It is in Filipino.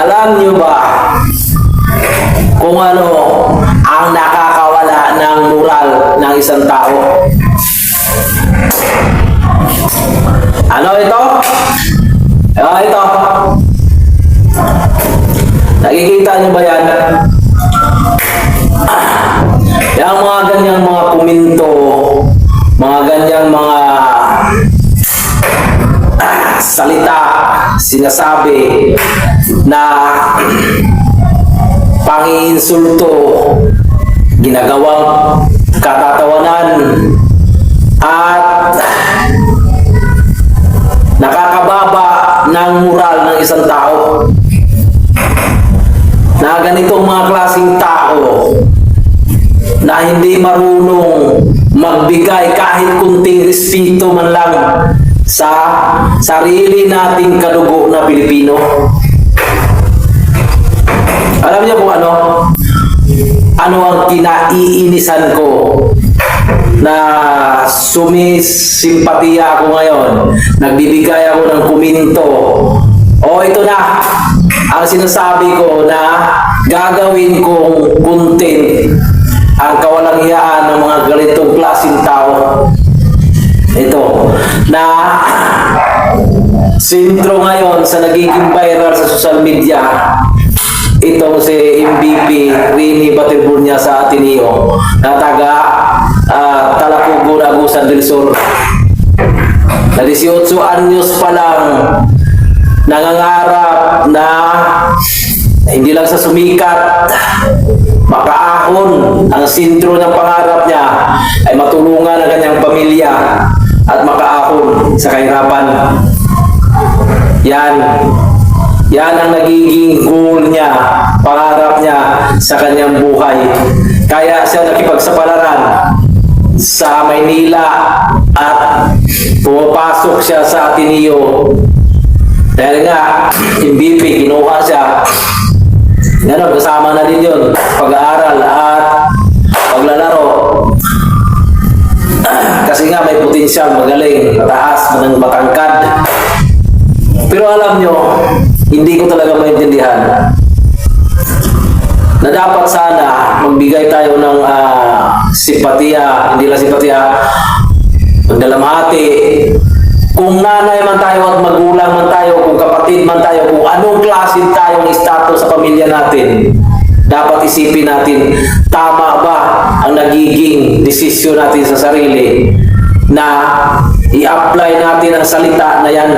Alam nyo ba kung ano ang nakakawala ng moral ng isang tao? Ano ito? Ito. Nakikita nyo ba yan? Yung mga ganyang mga komento, mga ganyang mga salita, sinasabi na pangiinsulto, ginagawang katatawanan, at nakakababa ng moral ng isang tao. Na ganitong mga klaseng tao na hindi marunong magbigay kahit kunting respeto man lang sa sarili nating kadugo na Pilipino. Alam niyo kung ano? Ano ang kinaiinisan ko na sumisimpatiya ako ngayon, nagbibigay ako ng komento. O ito na ang sinasabi ko na gagawin kong content ang kawalang-hiyaan ng mga ganitong klaseng tao. Ito na sentro ngayon sa nagiging viral sa social media, itong si MVP Rini Batibunya sa Ateneo na taga Talapugo, Agusan del Sur, na 18 anyos pa lang nangangarap na hindi lang sa sumikat, makaahon. Ang sentro ng pangarap niya ay matulungan ang kanyang pamilya at makaahon sa kahirapan. Yan ang nagiging goal niya, pangarap niya sa kanyang buhay. Kaya siya nakipagsapalaran sa Maynila at pumapasok siya sa Ateneo. Dahil nga, MVP, kinuha siya. Ngayon, kasama na din yun, pag-aaral at paglalaro. Kasi nga may potensyal, magaling, mataas, matangkad. Pero alam nyo, hindi ko talaga maintindihan na dapat sana magbigay tayo ng simpatiya, hindi lang simpatiya, pagdalamhati. Kung nanay man tayo at magulang man tayo, kung kapatid man tayo, kung anong klase tayong status sa pamilya natin, dapat isipin natin, tama ba ang nagiging desisyon natin sa sarili na i-apply natin ang salita na yan